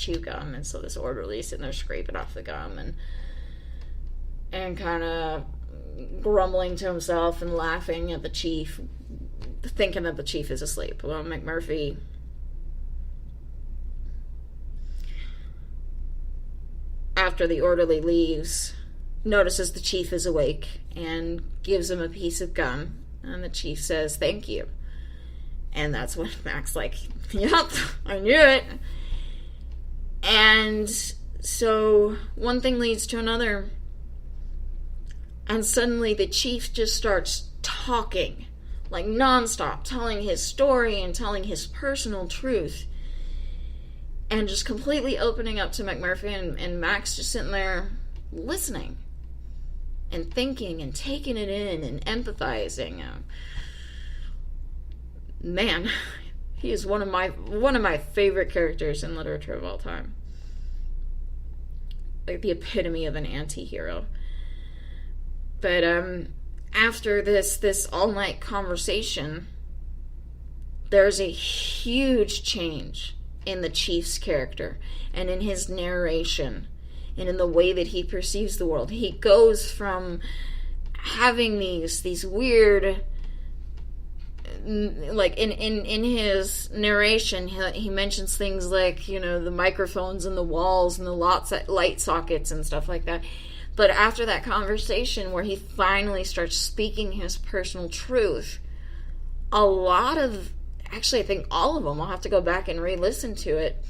chew gum, and so this orderly's sitting there scraping off the gum and kind of grumbling to himself and laughing at the chief, thinking that the chief is asleep. Well, McMurphy, after the orderly leaves, notices the chief is awake and gives him a piece of gum, and the chief says, "Thank you." And that's when Mac's like, "Yep, I knew it." And so one thing leads to another, and suddenly the chief just starts talking, like nonstop, telling his story and telling his personal truth, and just completely opening up to McMurphy, and Mac's just sitting there listening and thinking and taking it in and empathizing. Man, he is one of my favorite characters in literature of all time. Like the epitome of an anti-hero. But after this all-night conversation, there's a huge change in the chief's character and in his narration and in the way that he perceives the world. He goes from having these weird, like in his narration, he mentions things like, the microphones and the walls and the light sockets and stuff like that. But after that conversation where he finally starts speaking his personal truth, a lot of, actually I think all of them, I'll have to go back and re-listen to it,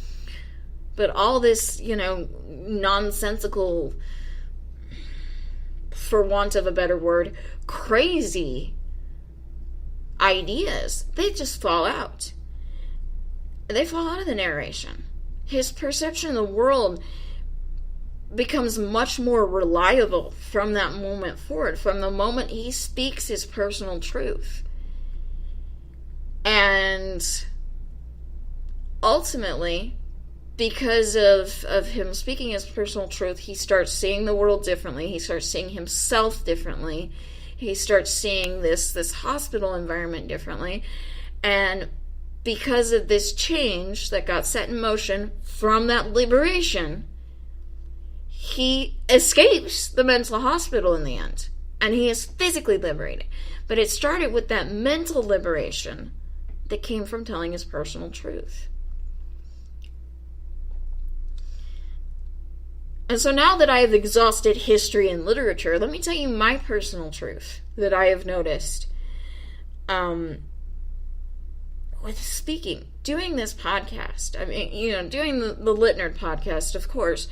but all this, nonsensical, for want of a better word, crazy ideas, they just fall out. They fall out of the narration. His perception of the world becomes much more reliable from that moment forward, from the moment he speaks his personal truth. And ultimately, because of him speaking his personal truth, he starts seeing the world differently. He starts seeing himself differently. He starts seeing this hospital environment differently. And because of this change that got set in motion from that liberation, he escapes the mental hospital in the end. And he is physically liberated. But it started with that mental liberation that came from telling his personal truth. And so now that I have exhausted history and literature, let me tell you my personal truth that I have noticed with speaking, doing this podcast. I mean, doing the Lit Nerd podcast, of course,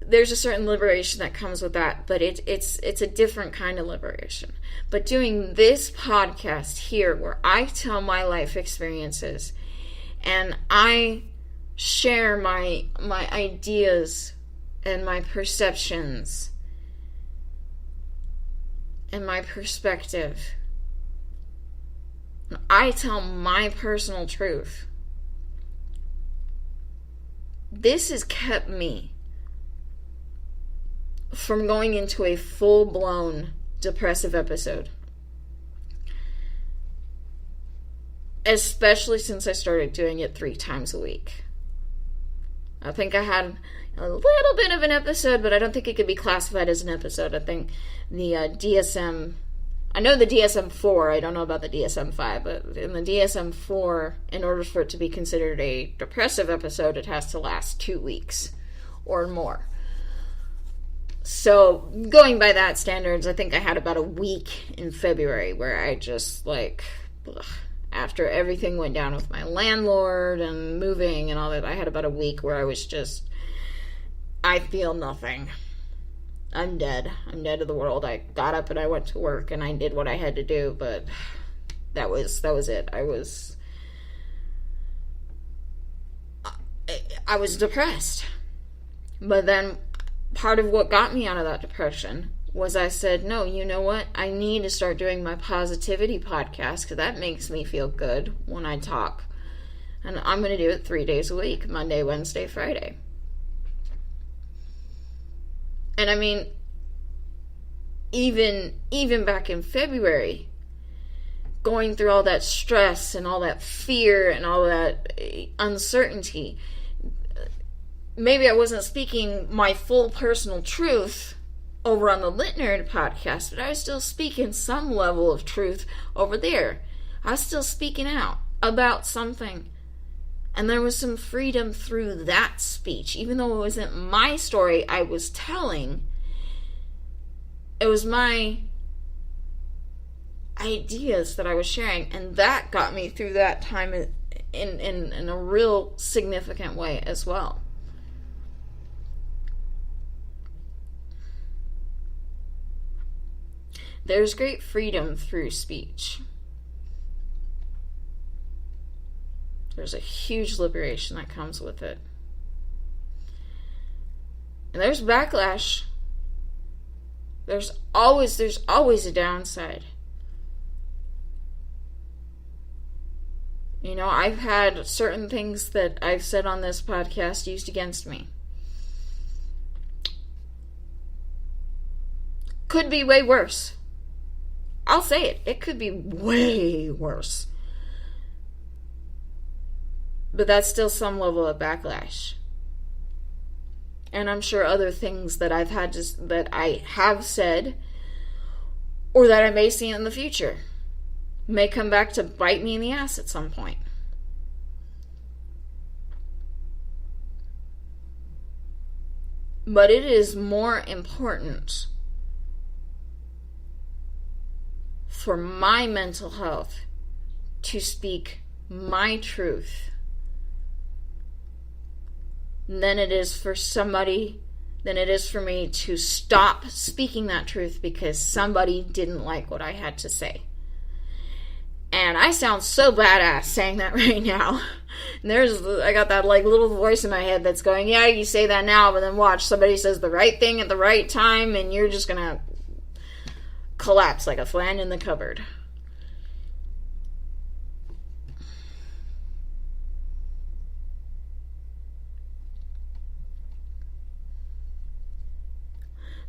there's a certain liberation that comes with that, but it's a different kind of liberation. But doing this podcast here, where I tell my life experiences and I share my ideas and my perceptions and my perspective, I tell my personal truth. This has kept me from going into a full-blown depressive episode. Especially since I started doing it 3 times a week. I think I had a little bit of an episode, but I don't think it could be classified as an episode. I think the DSM... I know the DSM-4, I don't know about the DSM-5, but in the DSM-4, in order for it to be considered a depressive episode, it has to last 2 weeks or more. So, going by that standards, I think I had about a week in February where I just, after everything went down with my landlord and moving and all that, I had about a week where I was just, I feel nothing. I'm dead. I'm dead to the world. I got up and I went to work and I did what I had to do, but that was it. I was depressed. But then part of what got me out of that depression was I said, no, you know what? I need to start doing my positivity podcast because that makes me feel good when I talk. And I'm going to do it 3 days a week, Monday, Wednesday, Friday. And I mean, even back in February, going through all that stress and all that fear and all that uncertainty. Maybe I wasn't speaking my full personal truth over on the Lit Nerd podcast, but I was still speaking some level of truth over there. I was still speaking out about something. And there was some freedom through that speech. Even though it wasn't my story I was telling, it was my ideas that I was sharing. And that got me through that time in a real significant way as well. There's great freedom through speech. There's a huge liberation that comes with it. And there's backlash. There's always a downside. You know, I've had certain things that I've said on this podcast used against me. Could be way worse. I'll say it. It could be way worse. But that's still some level of backlash. And I'm sure other things that I've had that I have said or that I may see in the future may come back to bite me in the ass at some point. But it is more important for my mental health to speak my truth than it is for me to stop speaking that truth because somebody didn't like what I had to say. And I sound so badass saying that right now. And I got that like little voice in my head that's going, yeah, you say that now, but then watch, somebody says the right thing at the right time and you're just gonna collapse like a flan in the cupboard.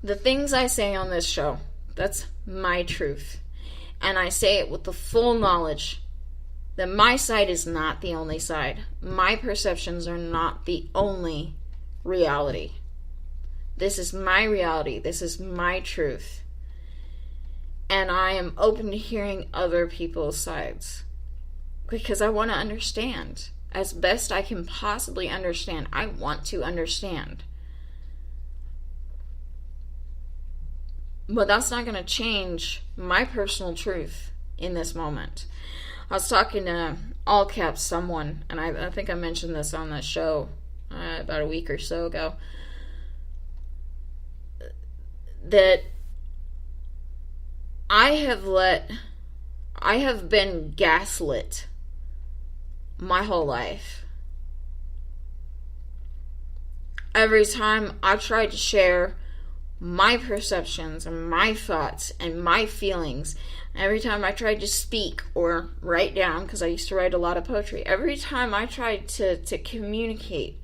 The things I say on this show, that's my truth. And I say it with the full knowledge that my side is not the only side. My perceptions are not the only reality. This is my reality. This is my truth. And I am open to hearing other people's sides. Because I want to understand. As best I can possibly understand. I want to understand. But that's not going to change my personal truth in this moment. I was talking to all caps someone, and I think I mentioned this on the show about a week or so ago, that I have been gaslit my whole life. Every time I tried to share my perceptions and my thoughts and my feelings, every time I tried to speak or write down, because I used to write a lot of poetry, every time I tried to communicate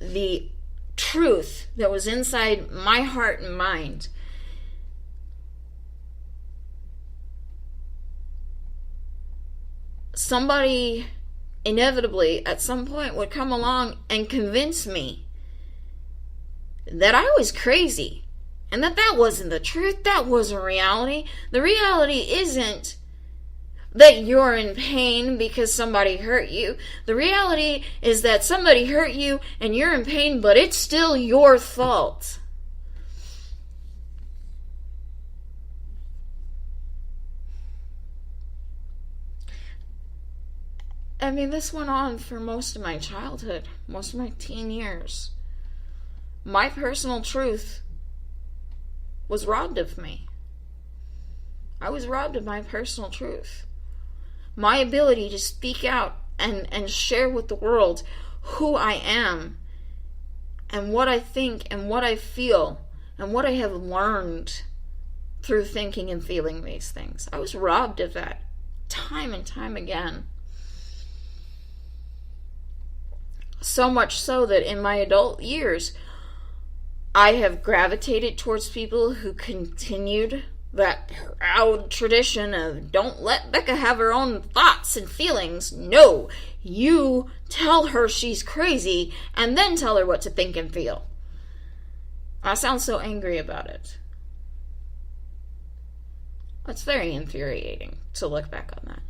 the truth that was inside my heart and mind, somebody inevitably at some point would come along and convince me that I was crazy and that wasn't the truth, that wasn't reality. The reality isn't that you're in pain because somebody hurt you. The reality is that somebody hurt you and you're in pain, but it's still your fault. I mean, this went on for most of my childhood, most of my teen years. My personal truth was robbed of me. I was robbed of my personal truth. My ability to speak out and share with the world who I am and what I think and what I feel and what I have learned through thinking and feeling these things. I was robbed of that time and time again. So much so that in my adult years, I have gravitated towards people who continued that proud tradition of don't let Becca have her own thoughts and feelings. No, you tell her she's crazy and then tell her what to think and feel. I sound so angry about it. It's very infuriating to look back on that.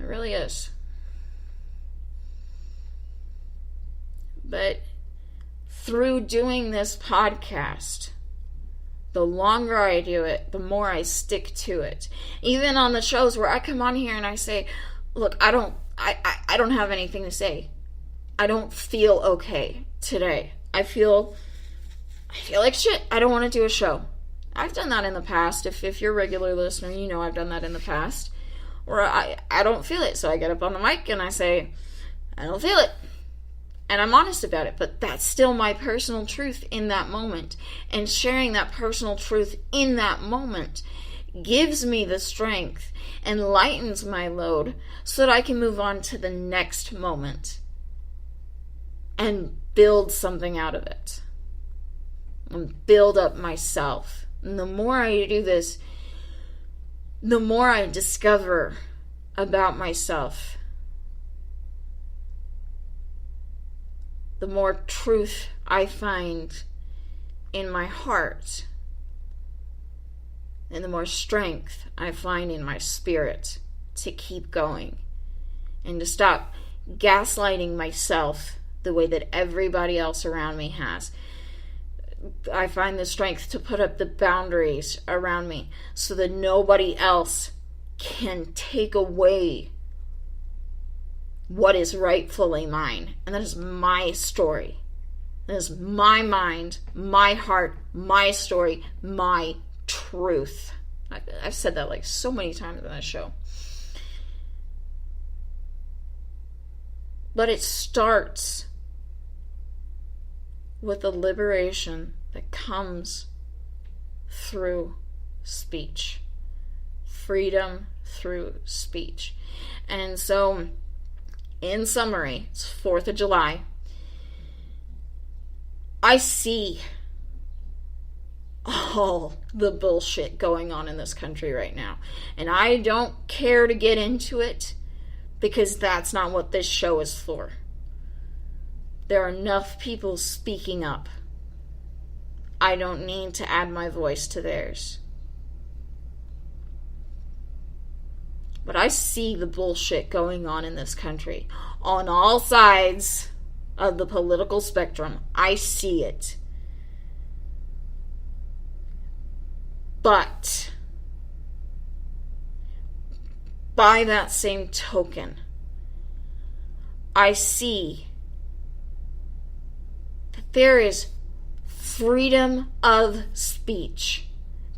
It really is. But through doing this podcast, the longer I do it, the more I stick to it. Even on the shows where I come on here and I say, look, I don't have anything to say. I don't feel okay today. I feel like shit. I don't want to do a show. I've done that in the past. If you're a regular listener, you know I've done that in the past. Or I don't feel it. So I get up on the mic and I say, I don't feel it. And I'm honest about it. But that's still my personal truth in that moment. And sharing that personal truth in that moment gives me the strength and lightens my load so that I can move on to the next moment and build something out of it. And build up myself. And the more I do this, the more I discover about myself. The more truth I find in my heart. And the more strength I find in my spirit to keep going. And to stop gaslighting myself the way that everybody else around me has. I find the strength to put up the boundaries around me so that nobody else can take away what is rightfully mine. And that is my story. That is my mind, my heart, my story, my truth. I've said that like so many times in that show. But it starts with the liberation that comes through speech. Freedom through speech. And so, in summary, it's 4th of July. I see all the bullshit going on in this country right now. And I don't care to get into it because that's not what this show is for. There are enough people speaking up. I don't need to add my voice to theirs. But I see the bullshit going on in this country. On all sides of the political spectrum. I see it. But by that same token, I see there is freedom of speech.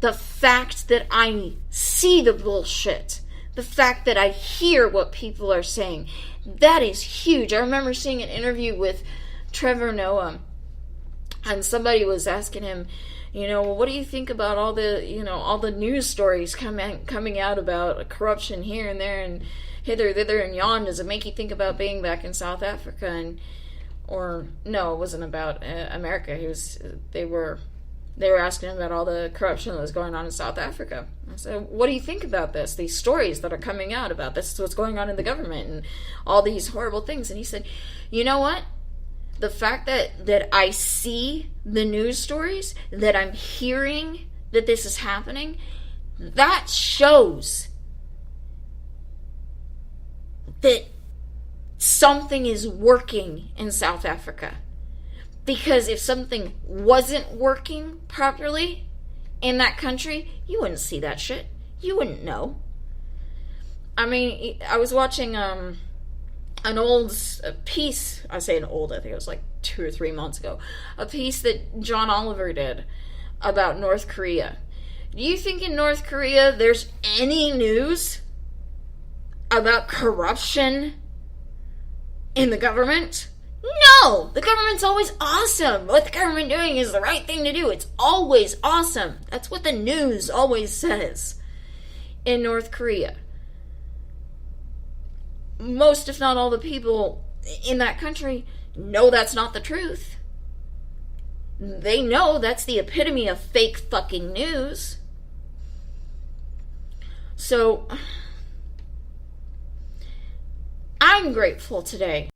The fact that I see the bullshit, the fact that I hear what people are saying, that is huge. I remember seeing an interview with Trevor Noah, and somebody was asking him, well, what do you think about all the news stories coming out about corruption here and there and hither, thither, and yon? Does it make you think about being back in South Africa? Or no, it wasn't about America. They were asking him about all the corruption that was going on in South Africa. I said, what do you think about this? These stories that are coming out about this is what's going on in the government and all these horrible things. And he said, you know what? The fact that I see the news stories, that I'm hearing that this is happening, that shows that something is working in South Africa. Because if something wasn't working properly in that country, you wouldn't see that shit. You wouldn't know. I mean, I was watching an old piece. I say an old, I think it was like 2 or 3 months ago. A piece that John Oliver did about North Korea. Do you think in North Korea there's any news about corruption in the government? No! The government's always awesome. What the government doing is the right thing to do. It's always awesome. That's what the news always says in North Korea. Most, if not all, the people in that country know that's not the truth. They know that's the epitome of fake fucking news. So, I'm grateful today